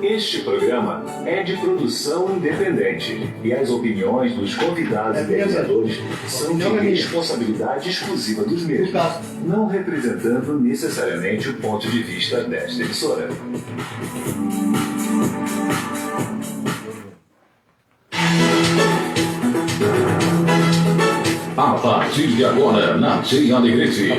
Este programa é de produção independente e as opiniões dos convidados e realizadores são de responsabilidade exclusiva dos mesmos, não representando necessariamente o ponto de vista desta emissora. A partir de agora, na Tia Alegrete,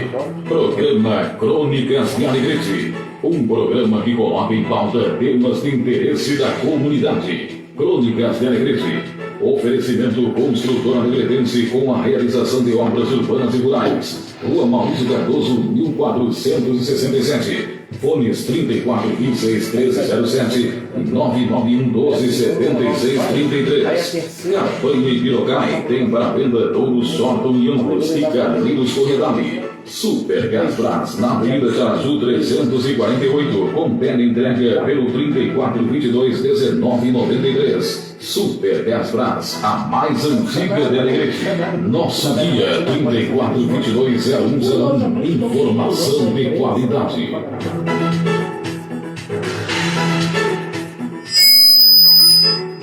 programa Crônicas de Alegrete, um programa que coloca em pauta temas de interesse da comunidade. Crônicas de Alegrete, oferecimento construtora alegretense com a realização de obras urbanas e rurais. Rua Maurício Cardoso, 1467. Fones 3426-1307 e 99112-7633. Campanha e Pirocai tem para venda touros Shorton e Angus e carneiros Corredale. Super Gasbras, na Avenida Caraju 348, com pé de entrega pelo 3422-1993. Super Gasbras, a mais antiga de Alegrete. Nosso guia 3422-0101. Informação de qualidade.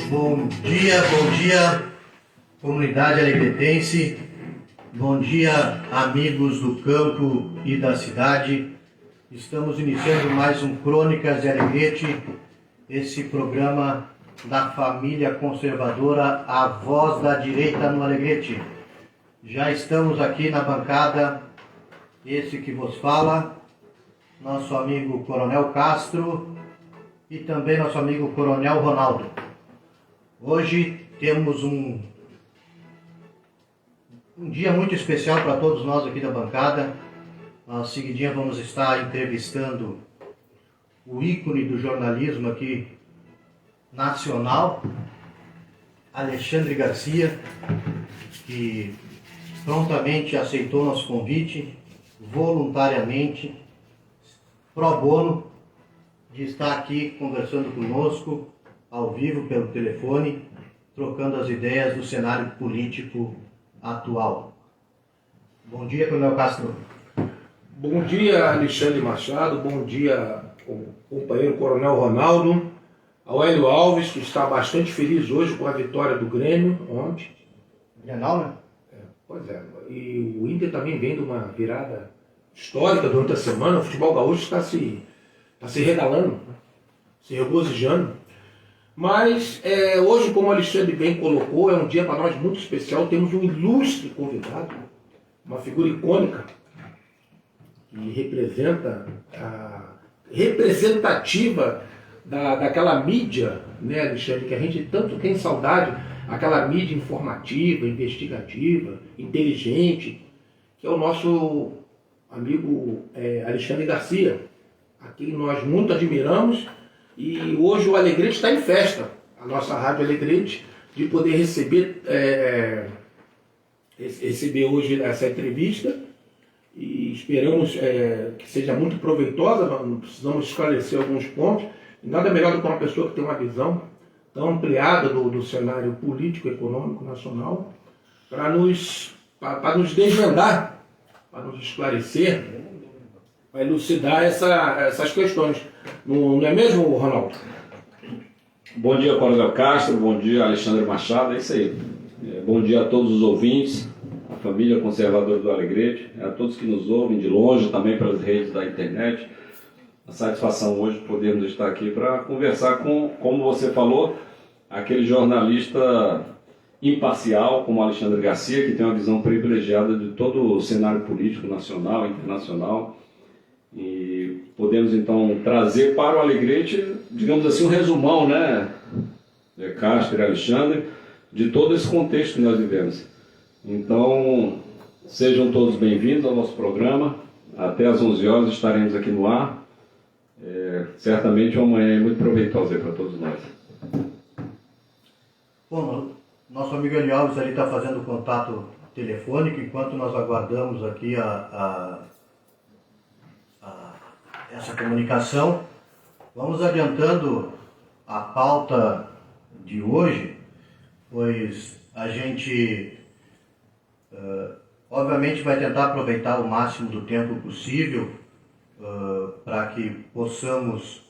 Bom dia, comunidade alegretense. Bom dia, amigos do campo e da cidade. Estamos iniciando mais um Crônicas de Alegrete, esse programa da família conservadora, a voz da direita no Alegrete. Já estamos aqui na bancada, esse que vos fala, nosso amigo Coronel Castro e também nosso amigo Coronel Ronaldo. Hoje temos um dia muito especial para todos nós aqui da bancada. A seguidinha vamos estar entrevistando o ícone do jornalismo aqui nacional, Alexandre Garcia, que prontamente aceitou nosso convite, voluntariamente, pro bono, de estar aqui conversando conosco, ao vivo, pelo telefone, trocando as ideias do cenário político atual. Bom dia, Coronel Castro. Bom dia, Alexandre Machado. Bom dia, companheiro Coronel Ronaldo. Ao Hélio Alves, que está bastante feliz hoje com a vitória do Grêmio ontem. Grenal, né? Pois é. E o Inter também vem de uma virada histórica durante a semana. O futebol gaúcho está se regalando, se regozijando. Mas hoje, como o Alexandre bem colocou, é um dia para nós muito especial. Temos um ilustre convidado, uma figura icônica, que representa a representativa daquela mídia, né, Alexandre, que a gente tanto tem saudade, aquela mídia informativa, investigativa, inteligente, que é o nosso amigo Alexandre Garcia, a quem nós muito admiramos. E hoje o Alegrete está em festa, a nossa Rádio Alegrete, de poder receber hoje essa entrevista, e esperamos que seja muito proveitosa. Nós precisamos esclarecer alguns pontos, e nada melhor do que uma pessoa que tem uma visão tão ampliada do cenário político e econômico nacional, para nos desvendar, para nos esclarecer, para elucidar essas questões. Não é mesmo, Ronaldo? Bom dia, Coronel Castro. Bom dia, Alexandre Machado. É isso aí. Bom dia a todos os ouvintes, a família conservadora do Alegrete, a todos que nos ouvem de longe, também pelas redes da internet. A satisfação hoje podermos estar aqui para conversar com, como você falou, aquele jornalista imparcial como Alexandre Garcia, que tem uma visão privilegiada de todo o cenário político nacional e internacional. E podemos então trazer para o Alegrete, digamos assim, um resumão, né, Castro e Alexandre, de todo esse contexto que nós vivemos. Então, sejam todos bem-vindos ao nosso programa. Até às 11 horas estaremos aqui no ar. Certamente uma manhã muito proveitosa para todos nós. Bom, nosso amigo Hélio Alves ali está fazendo contato telefônico, enquanto nós aguardamos aqui essa comunicação. Vamos adiantando a pauta de hoje, pois a gente obviamente vai tentar aproveitar o máximo do tempo possível para que possamos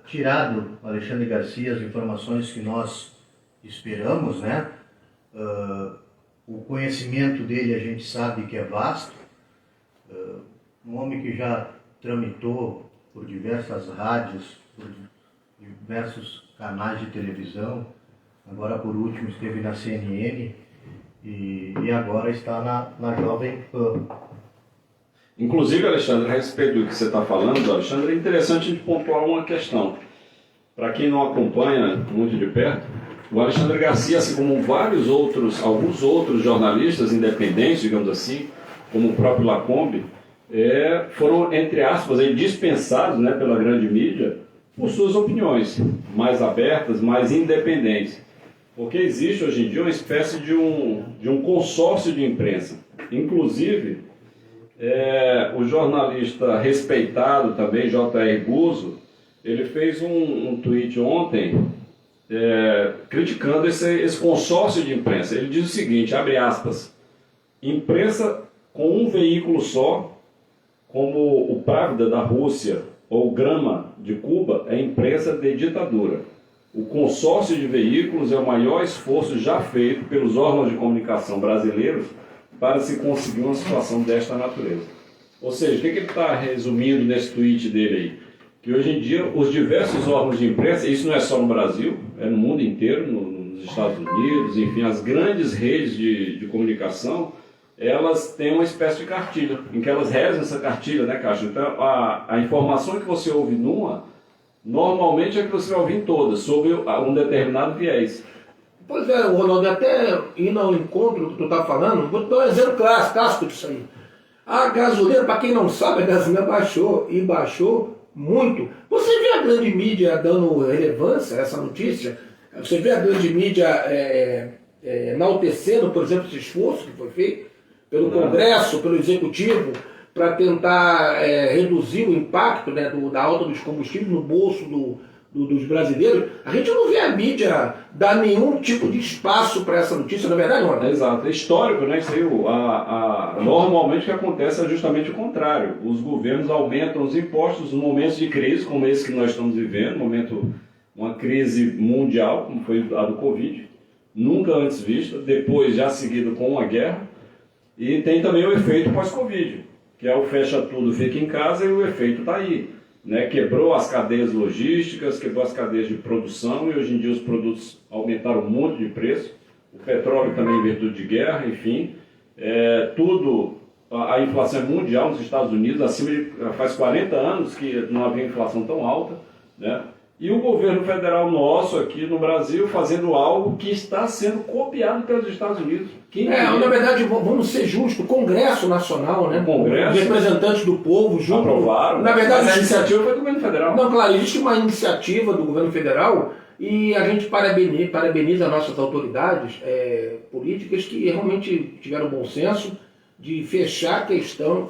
tirar do Alexandre Garcia as informações que nós esperamos, né? O conhecimento dele a gente sabe que é vasto, um homem que já tramitou por diversas rádios, por diversos canais de televisão, agora por último esteve na CNN e agora está na Jovem Pan. Inclusive, Alexandre, a respeito do que você está falando, Alexandre, é interessante a gente pontuar uma questão. Para quem não acompanha muito de perto, o Alexandre Garcia, assim como alguns outros jornalistas independentes, digamos assim, como o próprio Lacombe, foram, entre aspas, dispensados, né, pela grande mídia por suas opiniões mais abertas, mais independentes. Porque existe hoje em dia uma espécie de um consórcio de imprensa. Inclusive, o jornalista respeitado também, J.R. Guzzo, ele fez um tweet ontem criticando esse consórcio de imprensa. Ele diz o seguinte, abre aspas, imprensa com um veículo só, como o Pravda da Rússia ou o Grama de Cuba, é imprensa de ditadura. O consórcio de veículos é o maior esforço já feito pelos órgãos de comunicação brasileiros para se conseguir uma situação desta natureza. Ou seja, o que ele está resumindo nesse tweet dele aí? Que hoje em dia os diversos órgãos de imprensa, isso não é só no Brasil, é no mundo inteiro, nos Estados Unidos, enfim, as grandes redes de comunicação, elas têm uma espécie de cartilha, em que elas rezam essa cartilha, né, Caixa? Então, a informação que você ouve numa, normalmente é que você vai ouvir em todas, sobre um determinado viés. Pois é, Ronaldo, até indo ao encontro que tu está falando, vou dar um exemplo clássico disso aí. A gasolina, para quem não sabe, a gasolina baixou, e baixou muito. Você vê a grande mídia dando relevância a essa notícia? Você vê a grande mídia enaltecendo, por exemplo, esse esforço que foi feito pelo Congresso, pelo Executivo, para tentar reduzir o impacto, né, da alta dos combustíveis no bolso dos brasileiros. A gente não vê a mídia dar nenhum tipo de espaço para essa notícia, na verdade, não é? Exato, é histórico, né? Isso aí, normalmente o que acontece é justamente o contrário. Os governos aumentam os impostos em momentos de crise, como esse que nós estamos vivendo, uma crise mundial, como foi a do Covid, nunca antes vista, depois já seguido com uma guerra, e tem também o efeito pós-Covid, que é o fecha tudo, fica em casa, e o efeito está aí. Né, quebrou as cadeias logísticas, quebrou as cadeias de produção e hoje em dia os produtos aumentaram muito de preço. O petróleo também em virtude de guerra, enfim. A inflação é mundial nos Estados Unidos, faz 40 anos que não havia inflação tão alta. Né? E o governo federal nosso aqui no Brasil fazendo algo que está sendo copiado pelos Estados Unidos. Na verdade, vamos ser justos, o Congresso Nacional, né? Os representantes do povo junto. Aprovaram. Na verdade, a iniciativa foi do governo federal. Não, claro, existe uma iniciativa do governo federal e a gente parabeniza nossas autoridades políticas que realmente tiveram bom senso de fechar a questão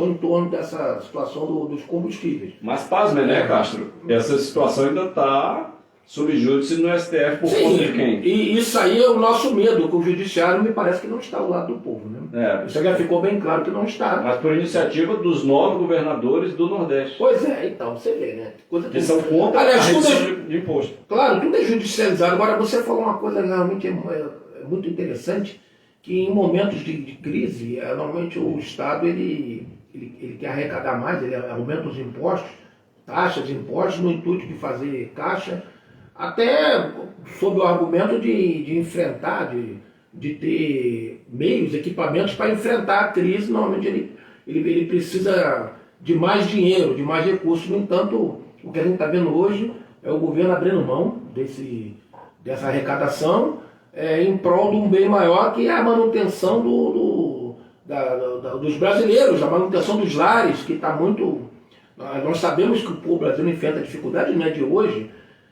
em torno dessa situação dos combustíveis. Mas pasme, né, Castro? Essa situação ainda está sob júdice no STF por conta de quem? E isso aí é o nosso medo, que o judiciário me parece que não está ao lado do povo, né? Isso já ficou bem claro que não está. Mas por iniciativa dos 9 governadores do Nordeste. Pois é, então, você vê, né? Que são contra a redução de imposto. Claro, tudo é judicializado. Agora, você falou uma coisa realmente muito interessante, que em momentos de crise, normalmente o Estado ele quer arrecadar mais, ele aumenta os impostos, taxas de impostos, no intuito de fazer caixa, até sob o argumento de enfrentar, de ter meios, equipamentos para enfrentar a crise. Normalmente ele precisa de mais dinheiro, de mais recursos. No entanto, o que a gente está vendo hoje é o governo abrindo mão dessa arrecadação, em prol de um bem maior, que é a manutenção dos brasileiros, a manutenção dos lares, que está muito... Nós sabemos que o povo brasileiro enfrenta dificuldades, não é de hoje,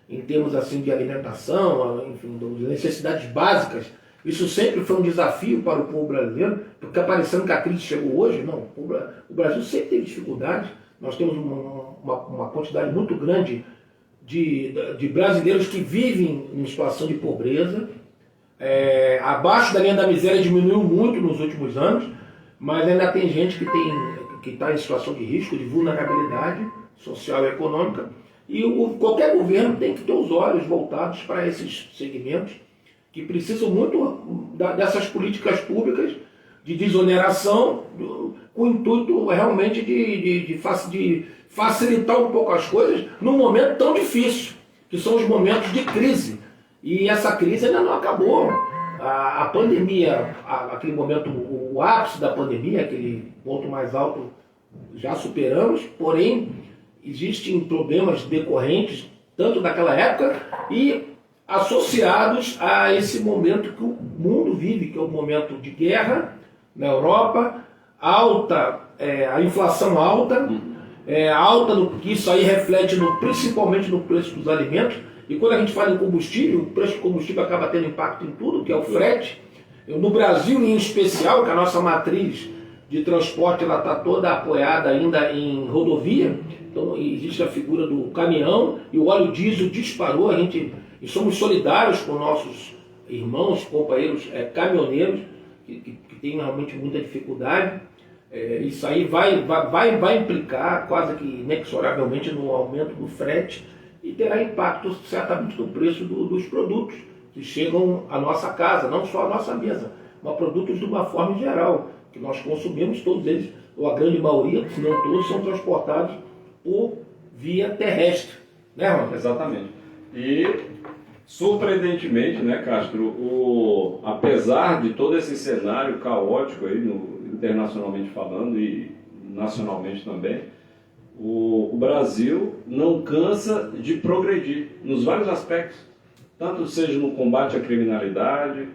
em termos assim, de alimentação, enfim, de necessidades básicas. Isso sempre foi um desafio para o povo brasileiro, porque parecendo que a crise chegou hoje, não. O Brasil sempre teve dificuldades. Nós temos uma quantidade muito grande de brasileiros que vivem em situação de pobreza. Abaixo da linha da miséria diminuiu muito nos últimos anos, mas ainda tem gente que que está em situação de risco, de vulnerabilidade social e econômica, e qualquer governo tem que ter os olhos voltados para esses segmentos que precisam muito dessas políticas públicas de desoneração, com o intuito realmente de facilitar um pouco as coisas num momento tão difícil, que são os momentos de crise. E essa crise ainda não acabou. A pandemia, aquele momento, o ápice da pandemia, aquele ponto mais alto, já superamos, porém existem problemas decorrentes tanto daquela época e associados a esse momento que o mundo vive, que é o momento de guerra na Europa, a inflação alta, que isso aí reflete principalmente no preço dos alimentos. E quando a gente fala em combustível, o preço do combustível acaba tendo impacto em tudo, que é o frete. No Brasil, em especial, que a nossa matriz de transporte está toda apoiada ainda em rodovia, então existe a figura do caminhão e o óleo diesel disparou. E somos solidários com nossos irmãos, companheiros caminhoneiros, que têm realmente muita dificuldade. Isso aí vai implicar quase que inexoravelmente no aumento do frete e terá impacto certamente no preço dos produtos que chegam à nossa casa, não só à nossa mesa, mas produtos de uma forma geral, que nós consumimos, todos eles, ou a grande maioria, se não todos, são transportados por via terrestre. Né, Ronaldo? Exatamente. E, surpreendentemente, né, Castro, apesar de todo esse cenário caótico aí, internacionalmente falando e nacionalmente também, o Brasil não cansa de progredir nos vários aspectos, tanto seja no combate à criminalidade,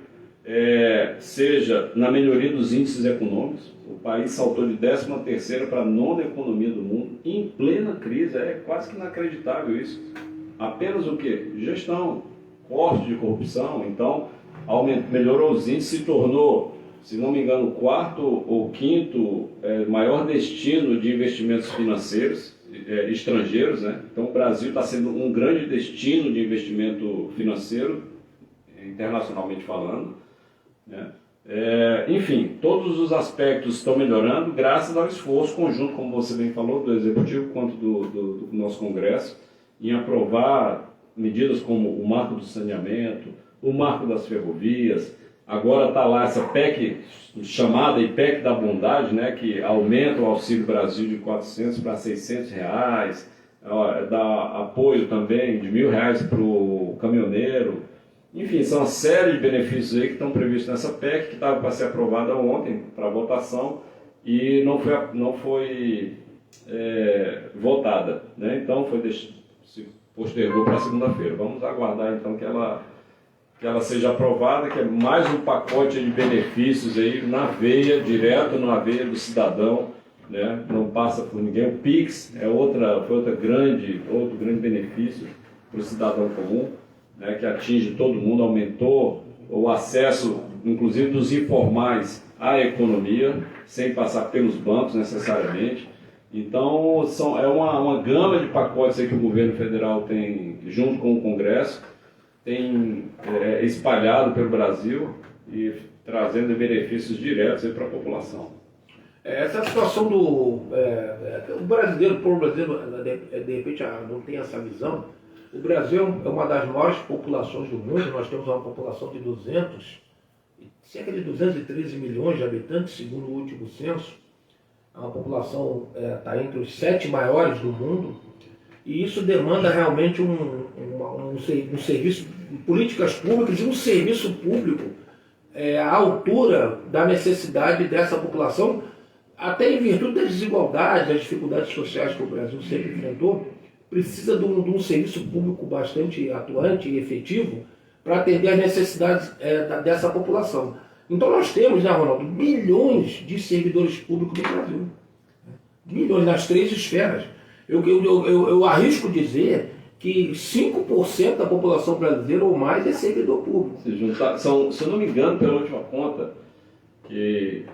seja na melhoria dos índices econômicos. O país saltou de 13ª para a 9ª economia do mundo, em plena crise. É quase que inacreditável isso. Apenas o quê? Gestão, corte de corrupção. Então, melhorou os índices, se tornou, se não me engano, o 4º ou 5º maior destino de investimentos financeiros estrangeiros, né? Então, o Brasil está sendo um grande destino de investimento financeiro, internacionalmente falando, né? Enfim, todos os aspectos estão melhorando graças ao esforço conjunto, como você bem falou, do Executivo quanto do nosso Congresso, em aprovar medidas como o marco do saneamento, o marco das ferrovias. Agora está lá essa PEC, chamada PEC da bondade, né, que aumenta o Auxílio Brasil de R$400 para R$600, dá apoio também de R$1.000 para o caminhoneiro. Enfim, são uma série de benefícios aí que estão previstos nessa PEC, que estava para ser aprovada ontem para votação e não foi votada, né? Então se postergou para segunda-feira. Vamos aguardar então que ela seja aprovada, que é mais um pacote de benefícios aí na veia, direto na veia do cidadão, né? Não passa por ninguém. O PIX foi outro grande benefício para o cidadão comum, né, que atinge todo mundo, aumentou o acesso, inclusive dos informais, à economia, sem passar pelos bancos necessariamente. Então, é uma gama de pacotes aí que o governo federal tem, junto com o Congresso, tem espalhado pelo Brasil e trazendo benefícios diretos para a população. Essa situação o povo brasileiro, de repente, não tem essa visão. O Brasil é uma das maiores populações do mundo. Nós temos uma população de cerca de 213 milhões de habitantes, segundo o último censo. A população está entre os 7 maiores do mundo, e isso demanda realmente um serviço, políticas públicas e um serviço público à altura da necessidade dessa população, até em virtude das desigualdades, das dificuldades sociais que o Brasil sempre enfrentou. Precisa de um serviço público bastante atuante e efetivo para atender às necessidades dessa população. Então nós temos, né, Ronaldo, milhões de servidores públicos no Brasil. Milhões nas 3 esferas. Eu arrisco dizer que 5% da população brasileira ou mais é servidor público. Se eu não me engano, pela última conta que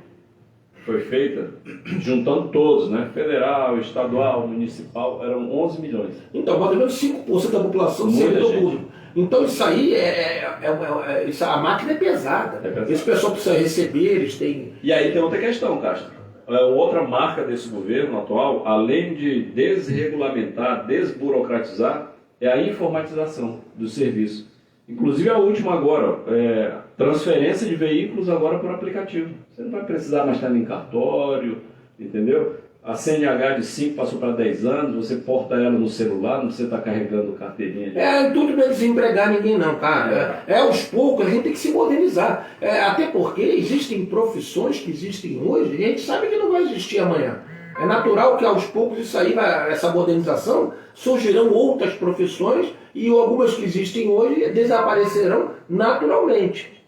foi feita, juntando todos, né? Federal, estadual, municipal, eram 11 milhões. Então, mais ou menos 5% da população servidor público. Então isso aí a máquina é pesada. Esse pessoal precisa receber, eles têm... E aí tem outra questão, Castro. outra marca desse governo atual, além de desregulamentar, desburocratizar, é a informatização do serviço. Inclusive a última agora, transferência de veículos agora por aplicativo. Você não vai precisar mais estar em cartório, entendeu? A CNH de 5 passou para 10 anos, você porta ela no celular, não precisa estar carregando carteirinha. Tudo bem desempregar ninguém não, tá? Aos poucos a gente tem que se modernizar. Até porque existem profissões que existem hoje e a gente sabe que não vai existir amanhã. É natural que aos poucos isso aí, essa modernização, surgirão outras profissões e algumas que existem hoje desaparecerão naturalmente.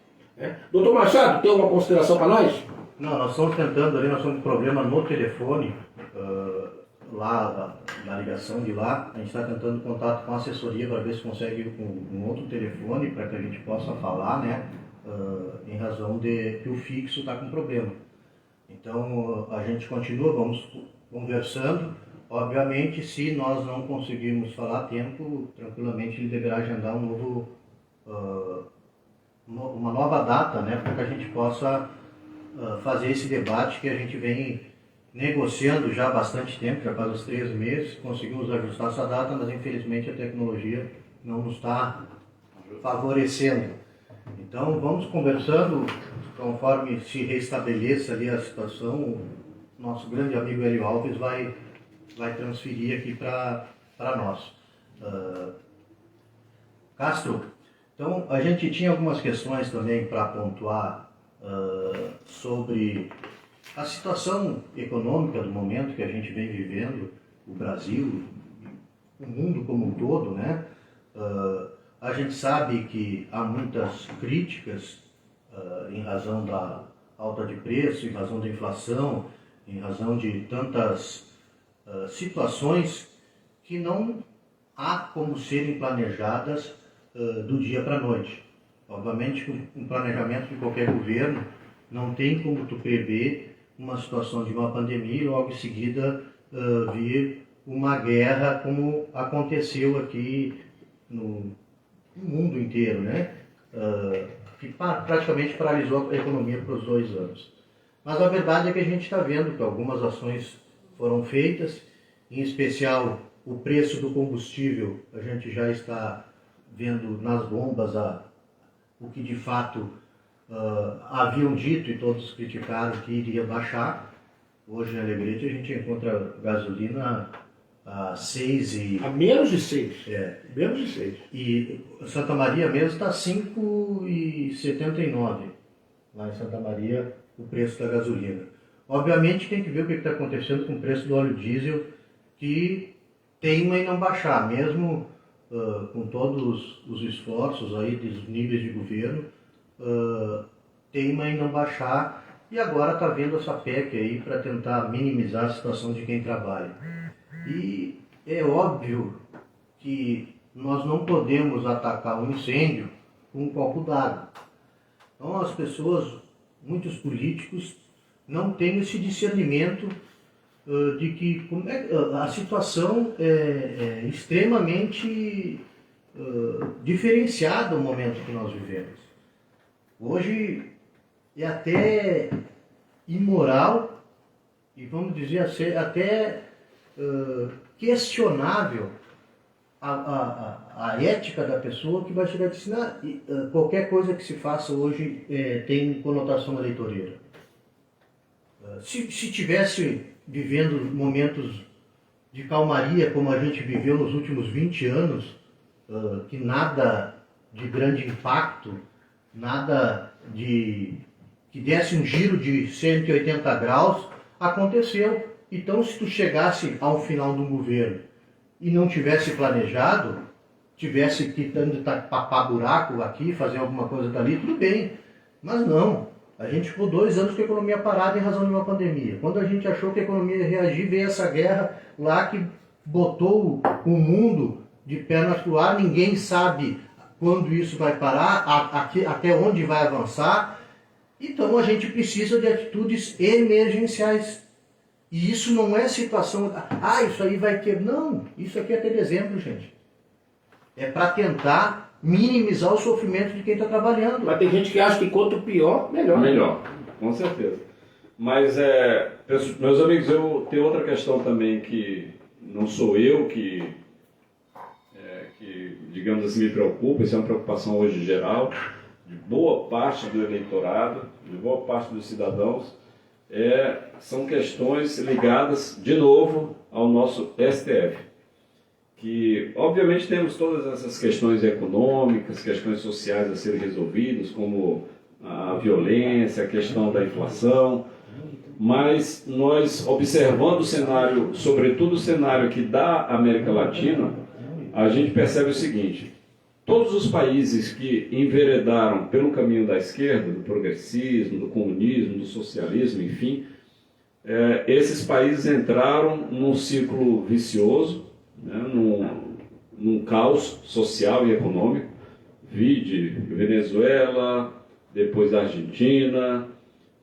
Doutor Machado, tem uma consideração para nós? Não, nós estamos tentando ali, nós estamos com problema no telefone, lá, na ligação de lá, a gente está tentando contato com a assessoria para ver se consegue ir com um outro telefone para que a gente possa falar, né, em razão de que o fixo está com problema. Então, a gente continua, vamos conversando. Obviamente, se nós não conseguirmos falar a tempo, tranquilamente ele deverá agendar uma nova data, né, para que a gente possa fazer esse debate que a gente vem negociando já há bastante tempo, já faz uns 3 meses, conseguimos ajustar essa data, mas infelizmente a tecnologia não nos está favorecendo. Então vamos conversando, conforme se restabeleça ali a situação, o nosso grande amigo Hélio Alves vai transferir aqui para nós. Castro, então a gente tinha algumas questões também para pontuar sobre a situação econômica do momento que a gente vem vivendo, o Brasil, o mundo como um todo, né? A gente sabe que há muitas críticas em razão da alta de preço, em razão da inflação, em razão de tantas situações que não há como serem planejadas do dia para a noite. Obviamente, um planejamento de qualquer governo não tem como tu prever uma situação de uma pandemia e logo em seguida vir uma guerra como aconteceu aqui no mundo inteiro, né? Que praticamente paralisou a economia por 2 anos. Mas a verdade é que a gente está vendo que algumas ações foram feitas, em especial o preço do combustível, a gente já está vendo nas bombas o que de fato haviam dito e todos criticaram que iria baixar. Hoje em Alegrete a gente encontra gasolina a 6 e... A menos de 6. Menos de 6. E Santa Maria mesmo está 5,79. Lá em Santa Maria, o preço da gasolina. Obviamente tem que ver o que está acontecendo com o preço do óleo diesel, que teima em não baixar, mesmo com todos os esforços aí dos níveis de governo, teima em não baixar, e agora está vendo essa PEC aí para tentar minimizar a situação de quem trabalha. E é óbvio que nós não podemos atacar um incêndio com um copo d'água. Então as pessoas, muitos políticos, não têm esse discernimento de que a situação é extremamente diferenciada no momento que nós vivemos. Hoje é até imoral e vamos dizer até questionável a ética da pessoa que vai chegar a ensinar qualquer coisa que se faça hoje tem conotação eleitoreira. Se tivesse vivendo momentos de calmaria como a gente viveu nos últimos 20 anos, que nada de grande impacto, nada que desse um giro de 180 graus, aconteceu. Então, se tu chegasse ao final do governo e não tivesse planejado, tivesse que tapar buraco aqui, fazer alguma coisa dali, tudo bem. Mas não. A gente ficou 2 anos com a economia parada em razão de uma pandemia. Quando a gente achou que a economia ia reagir, veio essa guerra lá que botou o mundo de pernas pro ar. Ninguém sabe quando isso vai parar, até onde vai avançar. Então a gente precisa de atitudes emergenciais. E isso não é situação... isso aí vai ter... Não, isso aqui é até dezembro, gente. É para tentar minimizar o sofrimento de quem está trabalhando. Mas tem gente que acha que quanto pior, melhor. Melhor, com certeza. Mas, meus amigos, eu tenho outra questão também que não sou eu que digamos assim, me preocupa, isso é uma preocupação hoje geral, de boa parte do eleitorado, de boa parte dos cidadãos, são questões ligadas, de novo, ao nosso STF. Que, obviamente, temos todas essas questões econômicas, questões sociais a serem resolvidas, como a violência, a questão da inflação, mas nós, observando o cenário, sobretudo o cenário aqui da América Latina, a gente percebe o seguinte: todos os países que enveredaram pelo caminho da esquerda, do progressismo, do comunismo, do socialismo, enfim, esses países entraram num ciclo vicioso, né, num caos social e econômico. Vide Venezuela, depois a Argentina,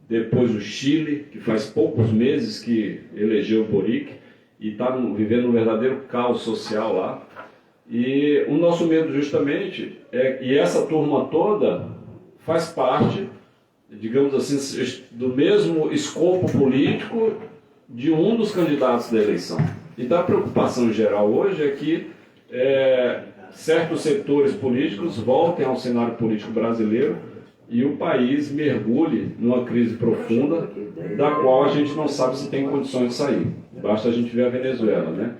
depois o Chile, que faz poucos meses que elegeu o Boric e está vivendo um verdadeiro caos social lá. E o nosso medo justamente e essa turma toda faz parte, digamos assim, do mesmo escopo político de um dos candidatos da eleição. Então a preocupação geral hoje é que certos setores políticos voltem ao cenário político brasileiro e o país mergulhe numa crise profunda da qual a gente não sabe se tem condições de sair. Basta a gente ver a Venezuela, né?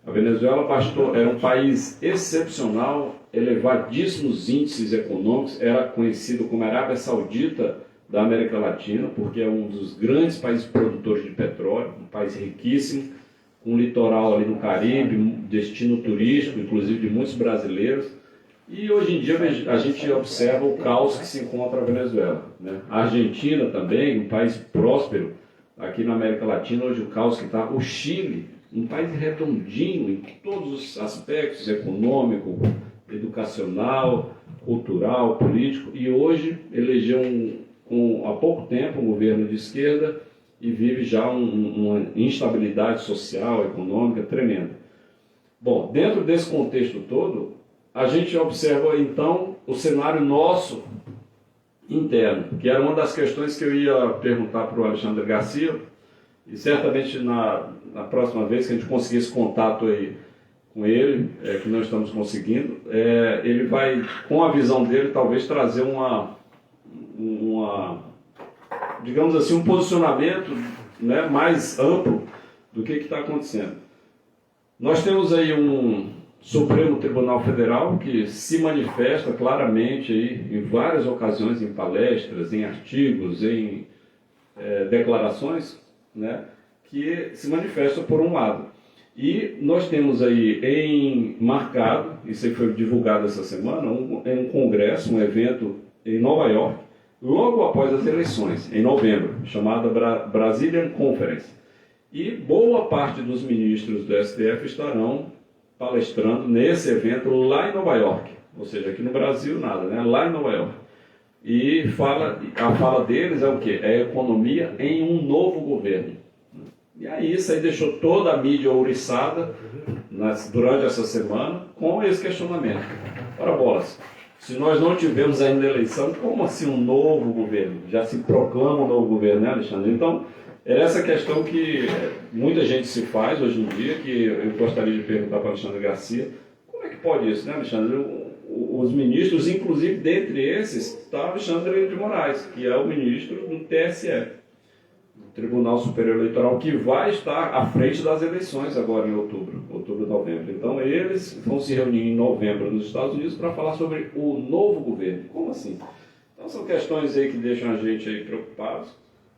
A Venezuela era um país excepcional, elevadíssimos índices econômicos, era conhecido como a Arábia Saudita da América Latina, porque é um dos grandes países produtores de petróleo, um país riquíssimo, com um litoral ali no Caribe, destino turístico, inclusive de muitos brasileiros. E hoje em dia a gente observa o caos que se encontra na Venezuela, né? A Argentina também, um país próspero aqui na América Latina, hoje o caos que está. O Chile, um país redondinho em todos os aspectos, econômico, educacional, cultural, político, e hoje elegeu há pouco tempo um governo de esquerda e vive já uma instabilidade social, econômica tremenda. Bom, dentro desse contexto todo, a gente observa então o cenário nosso interno, que era uma das questões que eu ia perguntar para o Alexandre Garcia, e certamente na próxima vez que a gente conseguir esse contato aí com ele, que não estamos conseguindo, ele vai, com a visão dele, talvez trazer digamos assim, um posicionamento, né, mais amplo do que está acontecendo. Nós temos aí um Supremo Tribunal Federal que se manifesta claramente aí, em várias ocasiões, em palestras, em artigos, em declarações, né, que se manifesta por um lado. E nós temos aí marcado, isso aí foi divulgado essa semana, um congresso, um evento em Nova York, logo após as eleições, em novembro, chamada Brazilian Conference. E boa parte dos ministros do STF estarão palestrando nesse evento lá em Nova York. Ou seja, aqui no Brasil nada, né? Lá em Nova York. E a fala deles é o quê? É economia em um novo governo. E aí isso aí deixou toda a mídia ouriçada durante essa semana com esse questionamento. Ora bolas, se nós não tivemos ainda eleição, como assim um novo governo? Já se proclama um novo governo, né, Alexandre? Então, é essa questão que muita gente se faz hoje em dia, que eu gostaria de perguntar para o Alexandre Garcia. Como é que pode isso, né, Alexandre? Os ministros, inclusive dentre esses, está Alexandre de Moraes, que é o ministro do TSE, do Tribunal Superior Eleitoral, que vai estar à frente das eleições agora em outubro, novembro. Então eles vão se reunir em novembro nos Estados Unidos para falar sobre o novo governo. Como assim? Então são questões aí que deixam a gente aí preocupados,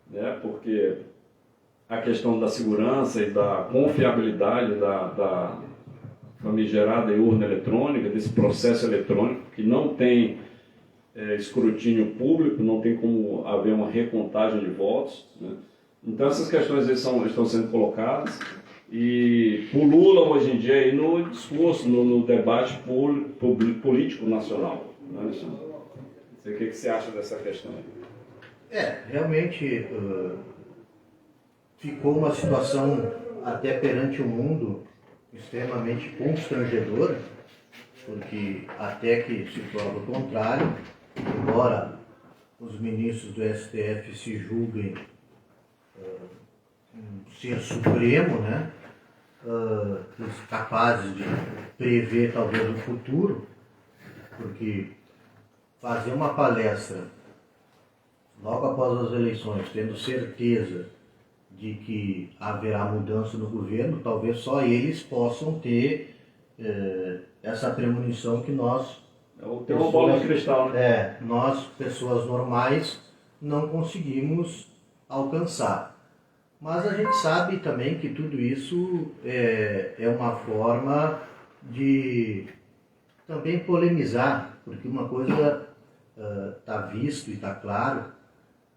né? Porque a questão da segurança e da confiabilidade da famigerada urna eletrônica, desse processo eletrônico, que não tem escrutínio público, não tem como haver uma recontagem de votos, né? Então essas questões aí estão sendo colocadas e pululam hoje em dia aí no discurso, no debate político nacional, né, Alexandre? O que você acha dessa questão aí? Realmente ficou uma situação até perante o mundo extremamente constrangedora, porque até que se prova o contrário, embora os ministros do STF se julguem um ser supremo, né? Capazes de prever talvez o futuro, porque fazer uma palestra logo após as eleições, tendo certeza de que haverá mudança no governo, talvez só eles possam ter essa premonição que nós, Tem uma bola de cristal, né? nós, pessoas normais, não conseguimos alcançar. Mas a gente sabe também que tudo isso é uma forma de também polemizar, porque uma coisa está visto e está claro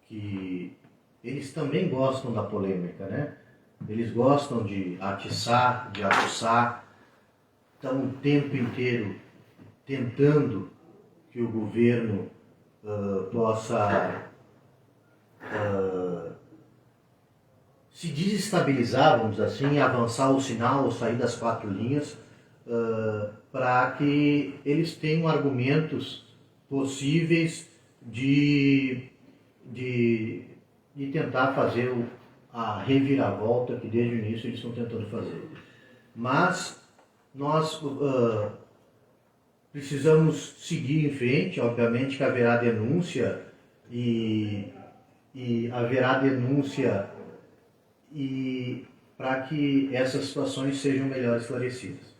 que eles também gostam da polêmica, né? Eles gostam de atiçar, de aguçar, estão o tempo inteiro tentando que o governo possa se desestabilizar, vamos dizer assim, avançar o sinal ou sair das 4 linhas, para que eles tenham argumentos possíveis de tentar fazer a reviravolta que desde o início eles estão tentando fazer. Mas nós precisamos seguir em frente, obviamente que haverá denúncia e haverá denúncia para que essas situações sejam melhor esclarecidas.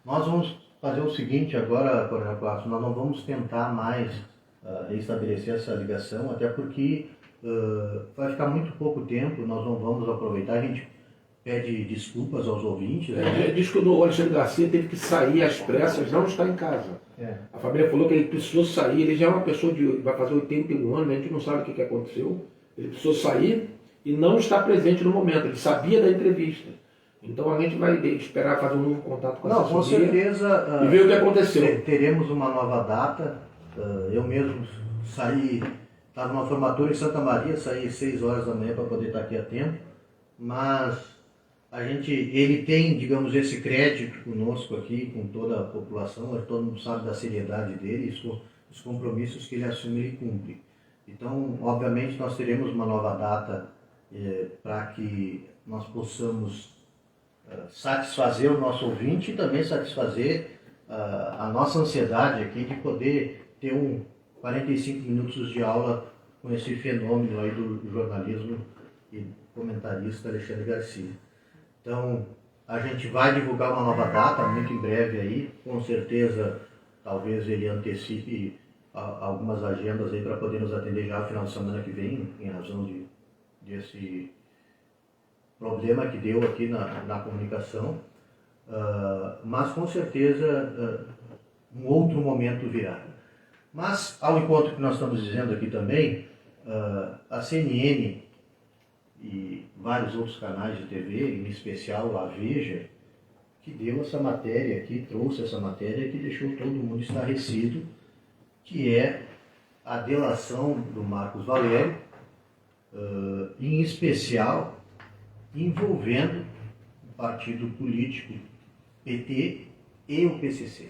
Nós vamos fazer o seguinte agora, Coronel Cláudio, nós não vamos tentar mais restabelecer essa ligação, até porque vai ficar muito pouco tempo, nós não vamos aproveitar, a gente pede desculpas aos ouvintes. Né? Diz que o Alexandre Garcia teve que sair às pressas, não está em casa. A família falou que ele precisou sair, ele já é uma pessoa vai fazer 81 anos, a gente não sabe o que aconteceu, ele precisou sair e não está presente no momento, ele sabia da entrevista. Então a gente vai esperar fazer um novo contato com a assessoria. Com certeza. E ver o que aconteceu. Teremos uma nova data. Eu mesmo saí, estava numa formatura em Santa Maria, saí às 6 horas da manhã para poder estar aqui a tempo. Mas ele tem, digamos, esse crédito conosco aqui, com toda a população, todo mundo sabe da seriedade dele, os compromissos que ele assume e cumpre. Então, obviamente, nós teremos uma nova data para que nós possamos satisfazer o nosso ouvinte e também satisfazer a nossa ansiedade aqui de poder ter 45 minutos de aula com esse fenômeno aí do jornalismo e comentarista Alexandre Garcia. Então, a gente vai divulgar uma nova data muito em breve aí, com certeza, talvez ele antecipe algumas agendas aí para poder nos atender já no final de semana que vem, em razão desse problema que deu aqui na comunicação, mas com certeza um outro momento virá. Mas, ao encontro que nós estamos dizendo aqui também, a CNN e vários outros canais de TV, em especial a Veja, que deu essa matéria aqui, trouxe essa matéria que deixou todo mundo estarrecido, que é a delação do Marcos Valério, em especial envolvendo o partido político PT e o PCC.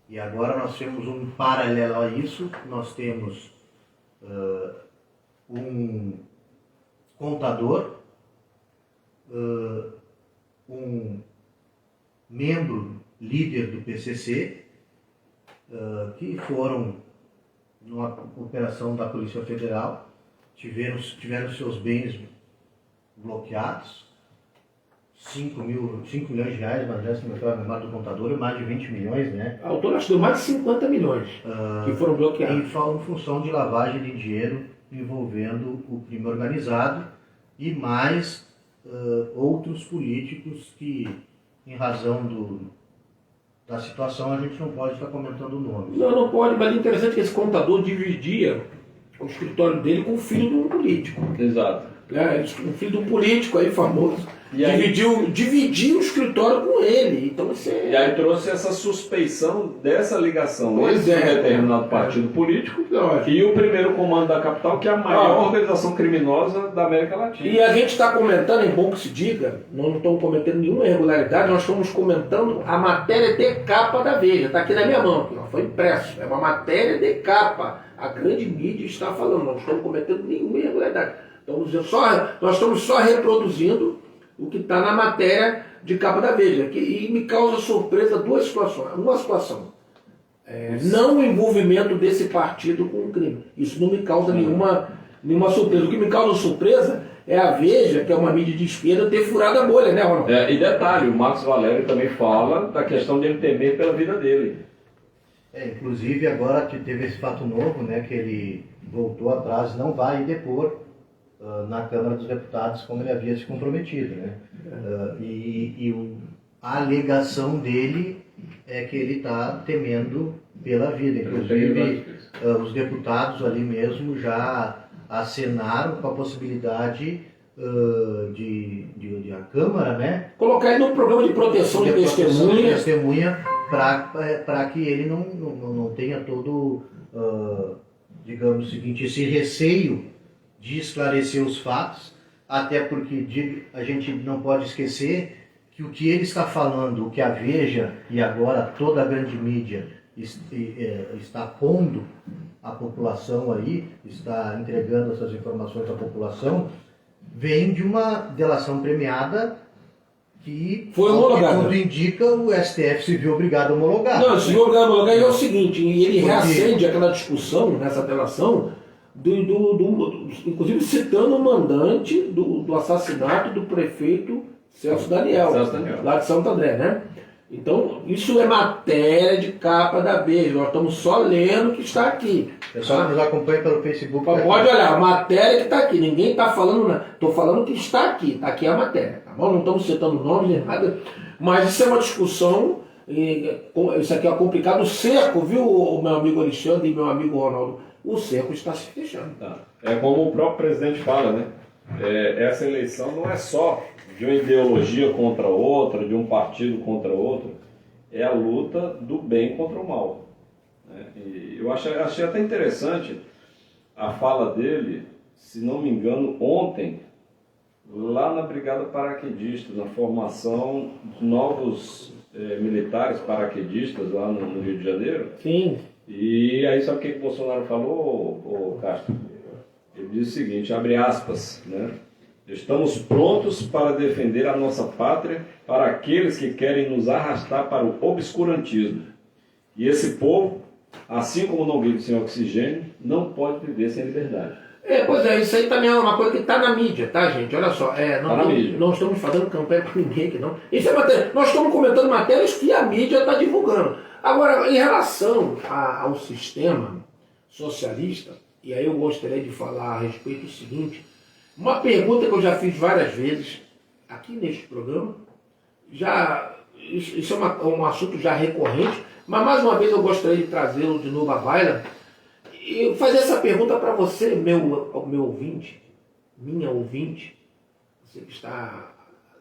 E agora nós temos um paralelo a isso, nós temos um contador, um membro líder do PCC, que foram numa operação da Polícia Federal, tiveram seus bens bloqueados, 5 milhões de reais, mas já se me a memória do contador, mais de 20 milhões, né? Ao todo acho que deu mais de 50 milhões que foram bloqueados. Em função de lavagem de dinheiro envolvendo o crime organizado e mais outros políticos que, em razão da situação, a gente não pode estar comentando nomes. Não pode, mas é interessante que esse contador dividia o escritório dele com o filho de um político. Exato. O filho de um político aí famoso. Dividiu o escritório com ele. Então, E aí trouxe essa suspeição dessa ligação entre um determinado partido político e o primeiro comando da capital, que é a maior organização criminosa da América Latina. E a gente está comentando, é bom que se diga, nós não estamos cometendo nenhuma irregularidade, nós estamos comentando a matéria de capa da Veja. Está aqui na minha mão, aqui, ó, foi impresso. É uma matéria de capa. A grande mídia está falando, nós não estamos cometendo nenhuma irregularidade. Nós estamos só reproduzindo o que está na matéria de capa da Veja. E me causa surpresa duas situações. Uma situação, não o envolvimento desse partido com o crime. Isso não me causa nenhuma surpresa. O que me causa surpresa é a Veja, que é uma mídia de esquerda, ter furado a bolha, né, Ronaldo? E detalhe, o Marcos Valério também fala da questão de ele temer pela vida dele. Inclusive agora que teve esse fato novo, né, que ele voltou atrás, não vai depor na Câmara dos Deputados como ele havia se comprometido, né? A alegação dele é que ele está temendo pela vida. Inclusive, os deputados ali mesmo já acenaram com a possibilidade de a Câmara, né, colocar ele num programa de proteção de testemunha para que ele não tenha todo, digamos o seguinte, esse receio de esclarecer os fatos, até porque a gente não pode esquecer que o que ele está falando, o que a Veja e agora toda a grande mídia está pondo à população aí, está entregando essas informações à população, vem de uma delação premiada que, foi homologada. Tudo indica, o STF se viu obrigado a homologar. Não, se viu obrigado a homologar, é o seguinte, ele reacende aquela discussão nessa delação, inclusive citando o mandante do assassinato do prefeito Celso Daniel, lá de Santo André, né? Então, isso é matéria de capa da Veja, nós estamos só lendo o que está aqui. O pessoal nos acompanha pelo Facebook. Pode olhar, a matéria que está aqui, ninguém está falando nada, estou falando que está aqui é a matéria, tá bom? Não estamos citando nomes nem nada, mas isso é uma discussão, isso aqui é complicado, o cerco, viu, o meu amigo Alexandre e meu amigo Ronaldo, o cerco está se fechando. É como o próprio presidente fala, né? Essa eleição não é só de uma ideologia contra outra, de um partido contra outro, é a luta do bem contra o mal. E eu achei até interessante a fala dele, se não me engano, ontem, lá na Brigada Paraquedista, na formação de novos militares paraquedistas lá no Rio de Janeiro. Sim. E aí sabe o que o Bolsonaro falou, Castro? Ele diz o seguinte, abre aspas, né? Estamos prontos para defender a nossa pátria para aqueles que querem nos arrastar para o obscurantismo. E esse povo, assim como não vive sem oxigênio, não pode viver sem liberdade. Pois é, isso aí também é uma coisa que está na mídia, tá, gente? Olha só, não estamos fazendo campanha para ninguém aqui, não. Isso é matéria. Nós estamos comentando matérias que a mídia está divulgando. Agora, em relação ao sistema socialista, e aí eu gostaria de falar a respeito do seguinte, uma pergunta que eu já fiz várias vezes aqui neste programa, isso é um assunto já recorrente, mas mais uma vez eu gostaria de trazê-lo de novo à baila e fazer essa pergunta para você, meu ouvinte, minha ouvinte, você que está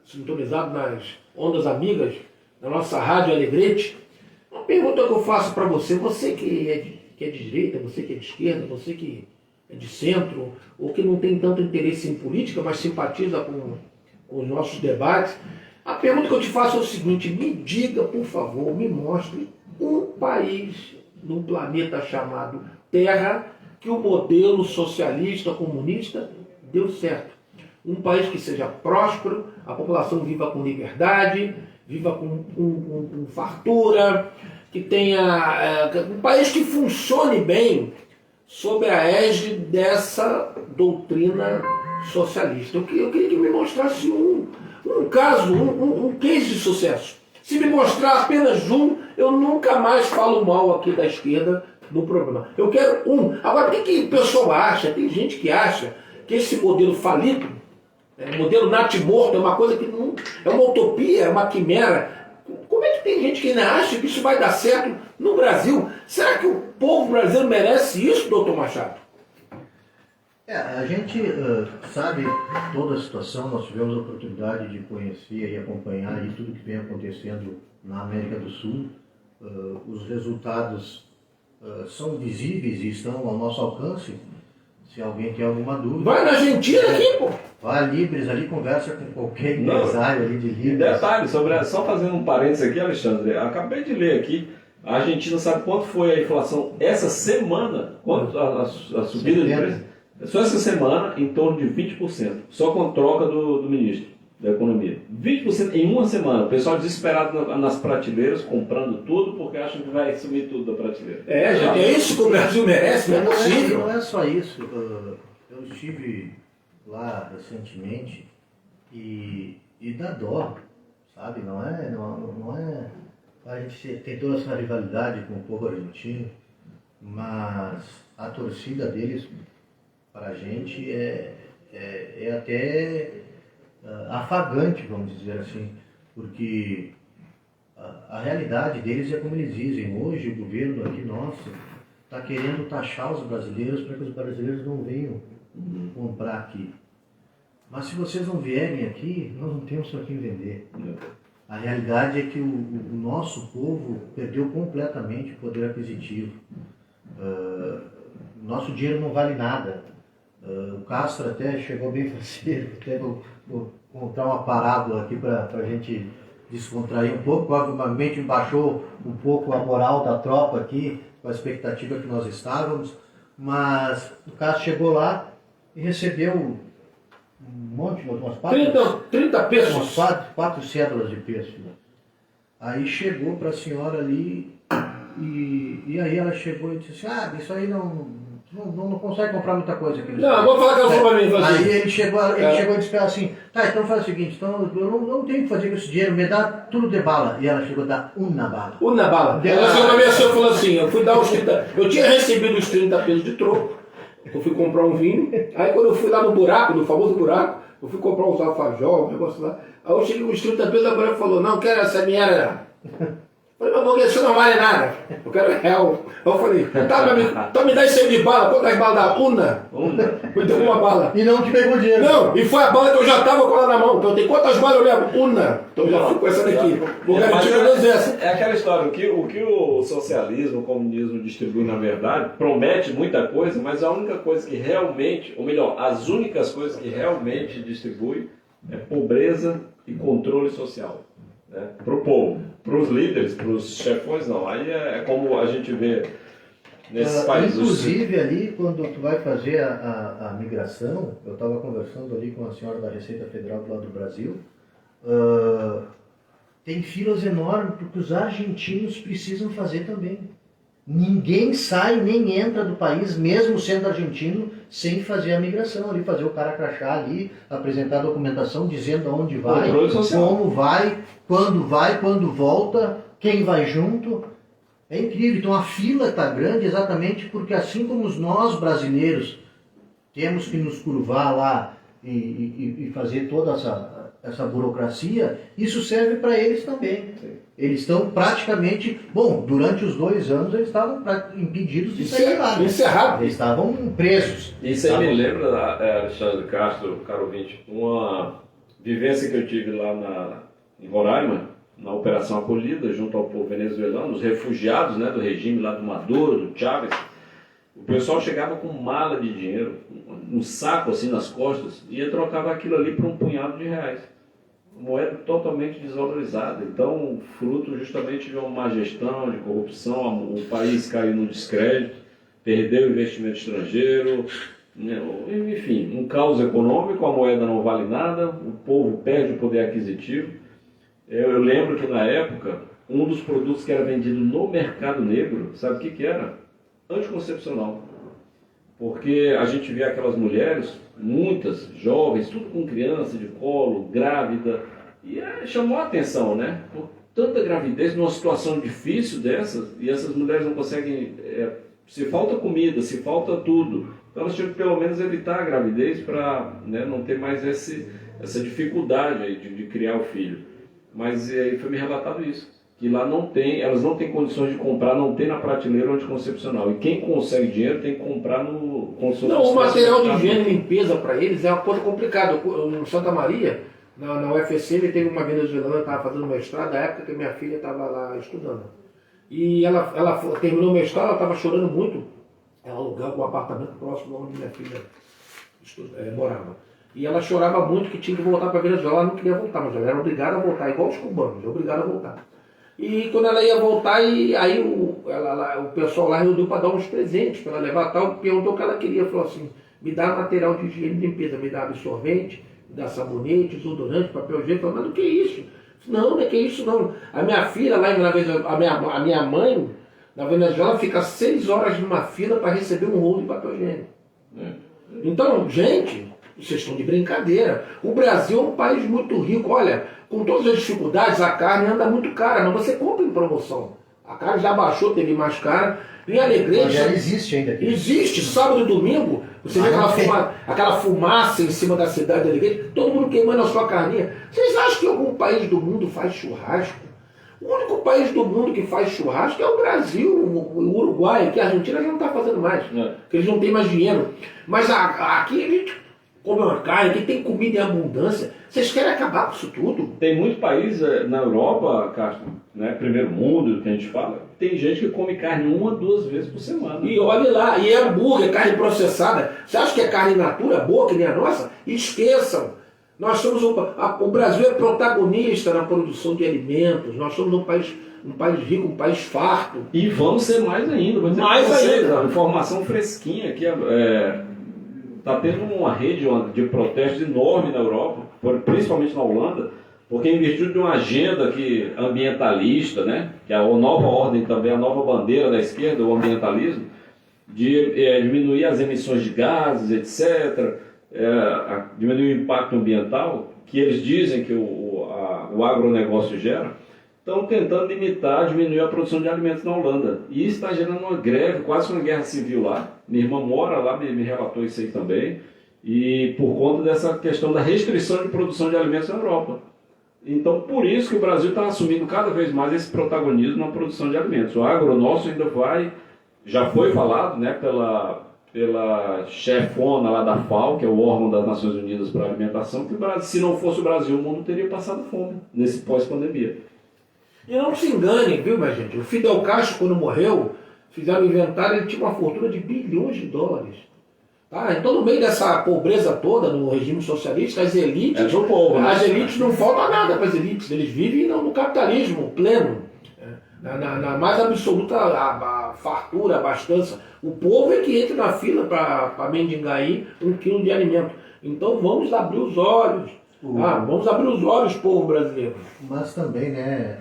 sintonizado nas ondas amigas da nossa Rádio Alegrete. Uma pergunta que eu faço para você, você que é de direita, você que é de esquerda, você que é de centro, ou que não tem tanto interesse em política, mas simpatiza com os nossos debates, a pergunta que eu te faço é o seguinte, me diga, por favor, me mostre um país no planeta chamado Terra que o modelo socialista, comunista, deu certo. Um país que seja próspero, a população viva com liberdade, viva com fartura, que tenha um país que funcione bem sob a égide dessa doutrina socialista. Eu queria que me mostrasse um caso, um case de sucesso. Se me mostrar apenas um, eu nunca mais falo mal aqui da esquerda no programa. Eu quero um. Agora, por que o pessoal acha, tem gente que acha que esse modelo falido, modelo natimorto, é uma coisa que não, é uma utopia, é uma quimera. Como é que tem gente que ainda acha que isso vai dar certo no Brasil? Será que o povo brasileiro merece isso, doutor Machado? A gente sabe toda a situação, nós tivemos a oportunidade de conhecer e acompanhar aí tudo que vem acontecendo na América do Sul. Os resultados são visíveis e estão ao nosso alcance. Se alguém tem alguma dúvida... Vai na Argentina aqui, pô! Vai a Libres ali, conversa com qualquer empresário ali de Libres. E detalhe, só fazendo um parênteses aqui, Alexandre, acabei de ler aqui, a Argentina sabe quanto foi a inflação essa semana? Quanto a subida de preço? Só essa semana, em torno de 20%, só com a troca do ministro da Economia. 20% em uma semana. O pessoal desesperado nas prateleiras, comprando tudo, porque acham que vai sumir tudo da prateleira. Gente, é isso que o Brasil merece, não é possível. Não é só isso. Eu estive lá recentemente e dá dó, sabe? Não é. A gente tem toda essa rivalidade com o povo argentino, mas a torcida deles, para a gente, é até afagante, vamos dizer assim, porque a realidade deles é como eles dizem. Hoje o governo aqui nosso está querendo taxar os brasileiros para que os brasileiros não venham comprar aqui. Mas se vocês não vierem aqui, nós não temos para quem vender. A realidade é que o nosso povo perdeu completamente o poder aquisitivo. Nosso dinheiro não vale nada. O Castro até chegou bem faceiro, até vou contar uma parábola aqui para a gente descontrair um pouco. Obviamente baixou um pouco a moral da tropa aqui, com a expectativa que nós estávamos, mas o Castro chegou lá e recebeu um monte, umas 30 pesos. Umas 4 cédulas de pêssego. Aí chegou para a senhora ali e aí ela chegou e disse assim, isso aí não consegue comprar muita coisa aqui. Não, vou falar que ela falou para mim. Aí ele chegou e disse assim, então faz o seguinte, então eu não tenho que fazer com esse dinheiro, me dá tudo de bala. E ela chegou a dar uma bala. Uma bala. Ela chegou na minha senhora e falou assim, eu fui dar os 30, eu tinha recebido os 30 pesos de troco. Eu fui comprar um vinho, aí quando eu fui lá no buraco, no famoso buraco, eu fui comprar uns alfajor, um negócio lá, aí eu cheguei com os 30 pesos, a mulher falou, não, quero essa minha. Falei, mas porque isso não vale nada, eu quero real. Eu falei, então me dá esse de bala, quantas balas dá? Me deu uma bala. E não te pegou dinheiro. Não, e foi a bala que eu já estava com ela na mão, então tem quantas balas eu levo? Então eu já fui com essa daqui, vou garantir pelo menos essa. É aquela história, o que o socialismo, o comunismo distribui na verdade, promete muita coisa, mas a única coisa que realmente, ou melhor, as únicas coisas que realmente distribui é pobreza e controle social. Para o povo, para os líderes, para os chefões não, aí é como a gente vê nesses países. Inclusive ali, quando tu vai fazer a migração, eu estava conversando ali com a senhora da Receita Federal do lado do Brasil, tem filas enormes porque os argentinos precisam fazer também. Ninguém sai nem entra do país, mesmo sendo argentino, sem fazer a migração ali, fazer o cara crachá ali, apresentar a documentação dizendo aonde vai, como vai, quando volta, quem vai junto. É incrível. Então a fila está grande exatamente porque assim como nós brasileiros temos que nos curvar lá e fazer toda essa burocracia, isso serve para eles também. Eles estão praticamente, durante os 2 anos eles estavam impedidos de sair lá. Encerrado. Eles estavam presos. Isso aí me lembra, Alexandre Castro, caro ouvinte, uma vivência que eu tive lá em Roraima, na Operação Acolhida, junto ao povo venezuelano, os refugiados do regime lá do Maduro, do Chávez. O pessoal chegava com mala de dinheiro, um saco assim nas costas, e trocava aquilo ali por um punhado de reais. Moeda totalmente desvalorizada. Então, fruto justamente de uma má gestão, de corrupção, o país caiu no descrédito, perdeu o investimento estrangeiro, enfim, um caos econômico, a moeda não vale nada, o povo perde o poder aquisitivo. Eu lembro que na época, um dos produtos que era vendido no mercado negro, sabe o que era? Anticoncepcional. Porque a gente vê aquelas mulheres, muitas jovens, tudo com criança de colo, grávida, e chamou a atenção, Por tanta gravidez, numa situação difícil dessas, e essas mulheres não conseguem, se falta comida, se falta tudo, então elas tinham que pelo menos evitar a gravidez para não ter mais essa dificuldade aí de criar o filho. Mas aí foi me relatado isso, que lá elas não têm condições de comprar, não tem na prateleira anticoncepcional. E quem consegue dinheiro tem que comprar no consultório. Não, o material de higiene e limpeza para eles é uma coisa complicada. No Santa Maria, na UFC, ele teve uma venezuelana que estava fazendo mestrado, na época que minha filha estava lá estudando. E ela terminou o mestrado, ela estava chorando muito. Ela alugava um apartamento próximo onde minha filha morava. E ela chorava muito que tinha que voltar para a Venezuela. Ela não queria voltar, mas ela era obrigada a voltar, igual os cubanos, obrigada a voltar. E quando ela ia voltar, aí o pessoal lá reuniu para dar uns presentes, para ela levar tal, perguntou o que ela queria. Falou assim, me dá material de higiene e limpeza, me dá absorvente, me dá sabonete, desodorante, papel higiênico. Mas o que é isso? Não é que isso não. A minha filha lá, a minha mãe, na Venezuela, fica 6 horas numa fila para receber um rolo de papel higiênico. Então, gente, vocês estão de brincadeira. O Brasil é um país muito rico. Olha, com todas as dificuldades, a carne anda muito cara, mas você compra em promoção. A carne já baixou, teve mais cara. Em Alegrete... Já existe ainda aqui. Existe, sábado e domingo. Você vê aquela fumaça em cima da cidade de Alegrete, todo mundo queimando a sua carninha. Vocês acham que algum país do mundo faz churrasco? O único país do mundo que faz churrasco é o Brasil, o Uruguai, que a Argentina já não está fazendo mais, porque eles não têm mais dinheiro. Mas aqui a gente come uma carne, aqui tem comida em abundância. Vocês querem acabar com isso tudo? Tem muitos países na Europa, Castro, né, primeiro mundo, que a gente fala, tem gente que come carne 1 a 2 vezes por semana. E olha lá, e é hambúrguer, carne processada. Você acha que é carne in natura, boa, que nem a nossa? Esqueçam. Nós somos o Brasil é protagonista na produção de alimentos. Nós somos um país rico, um país farto. E vamos ser mais ainda. Vou dizer Mais pra vocês, ainda. a informação fresquinha que está tendo uma rede de protesto enorme na Europa, principalmente na Holanda, porque em virtude de uma agenda ambientalista, né, que é a nova ordem também, a nova bandeira da esquerda, o ambientalismo, de diminuir as emissões de gases, etc., diminuir o impacto ambiental, que eles dizem que o agronegócio gera, estão tentando limitar, diminuir a produção de alimentos na Holanda. E isso está gerando uma greve, quase uma guerra civil lá. Minha irmã mora lá, me relatou isso aí também, e por conta dessa questão da restrição de produção de alimentos na Europa. Então, por isso que o Brasil está assumindo cada vez mais esse protagonismo na produção de alimentos. O agro nosso ainda já foi falado, né, pela chefona lá da FAO, que é o órgão das Nações Unidas para a Alimentação, que se não fosse o Brasil, o mundo teria passado fome nesse pós-pandemia. E não se enganem, viu, minha gente? O Fidel Castro, quando morreu, fizeram o inventário, ele tinha uma fortuna de bilhões de dólares. Tá? Então, no meio dessa pobreza toda, no regime socialista, as elites... É do povo, né? As elites não falta nada para as elites. Eles vivem no capitalismo pleno. Na mais absoluta a fartura, a abastança. O povo é que entra na fila para mendigar aí 1 quilo de alimento. Então vamos abrir os olhos. Vamos abrir os olhos, povo brasileiro. Mas também, né,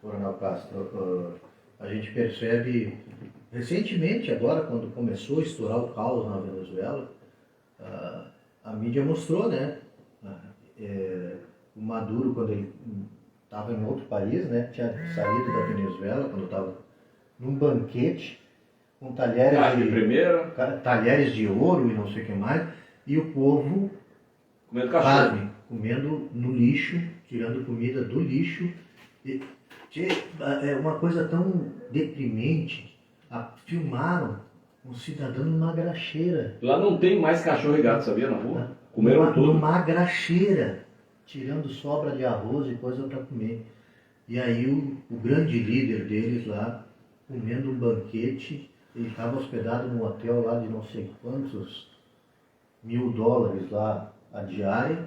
Coronel Castro, a gente percebe recentemente, agora, quando começou a estourar o caos na Venezuela, a mídia mostrou, né, o Maduro, quando ele estava em outro país, né, tinha saído da Venezuela, quando estava num banquete, com talheres de ouro e não sei o que mais, e o povo comendo cachorro, comendo no lixo, tirando comida do lixo. É uma coisa tão deprimente. Filmaram um cidadão numa graxeira. Lá não tem mais cachorro e gato, sabia, na rua? Comeram tudo. Numa graxeira, tirando sobra de arroz e coisa para comer. E aí o grande líder deles lá, comendo um banquete, ele estava hospedado num hotel lá de não sei quantos $1.000 lá a diária,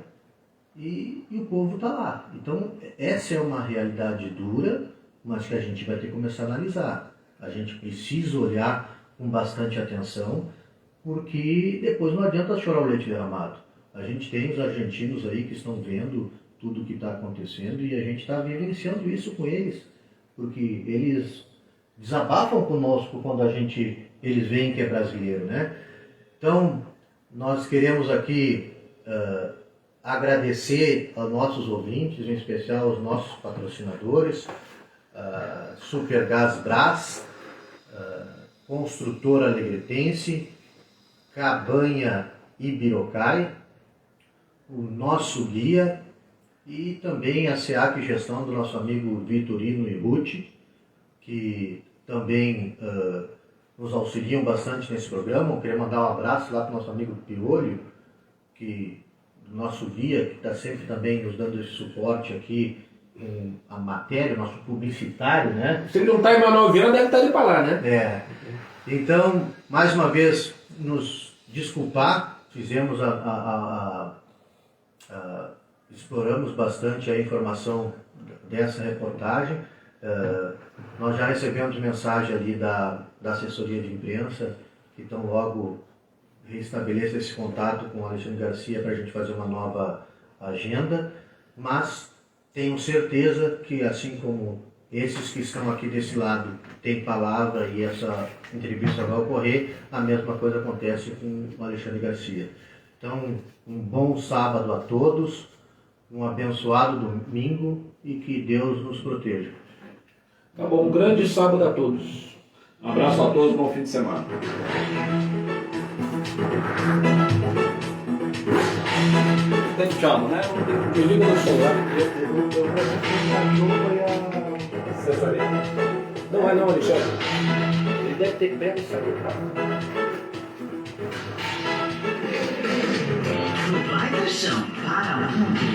e o povo está lá. Então, essa é uma realidade dura, mas que a gente vai ter que começar a analisar. A gente precisa olhar com bastante atenção, porque depois não adianta chorar o leite derramado. A gente tem os argentinos aí que estão vendo tudo o que está acontecendo e a gente está vivenciando isso com eles, porque eles desabafam conosco quando eles veem que é brasileiro, né? Então, nós queremos aqui agradecer aos nossos ouvintes, em especial aos nossos patrocinadores, Supergás Brás, Construtora Alegretense, Cabanha Ibirocai, o nosso guia e também a SEAC Gestão do nosso amigo Vitorino Iruti, que também nos auxiliam bastante nesse programa. Eu queria mandar um abraço lá para o nosso amigo Piolho, nosso guia, que está sempre também nos dando esse suporte aqui com a matéria, nosso publicitário, né? Se ele não está em Manoel Viana, deve estar indo para lá, né? Então, mais uma vez, nos desculpar, fizemos exploramos bastante a informação dessa reportagem. Nós já recebemos mensagem ali da assessoria de imprensa, que estão logo restabeleça esse contato com o Alexandre Garcia para a gente fazer uma nova agenda, mas tenho certeza que, assim como esses que estão aqui desse lado têm palavra e essa entrevista vai ocorrer, a mesma coisa acontece com o Alexandre Garcia. Então, um bom sábado a todos, um abençoado domingo e que Deus nos proteja. Tá bom, um grande sábado a todos. Um abraço a todos, bom fim de semana. Tem tchau, né? Eu ligo no celular. Não é não, Alexandre. Ele deve ter pego e saído. Vai do chão para o mundo.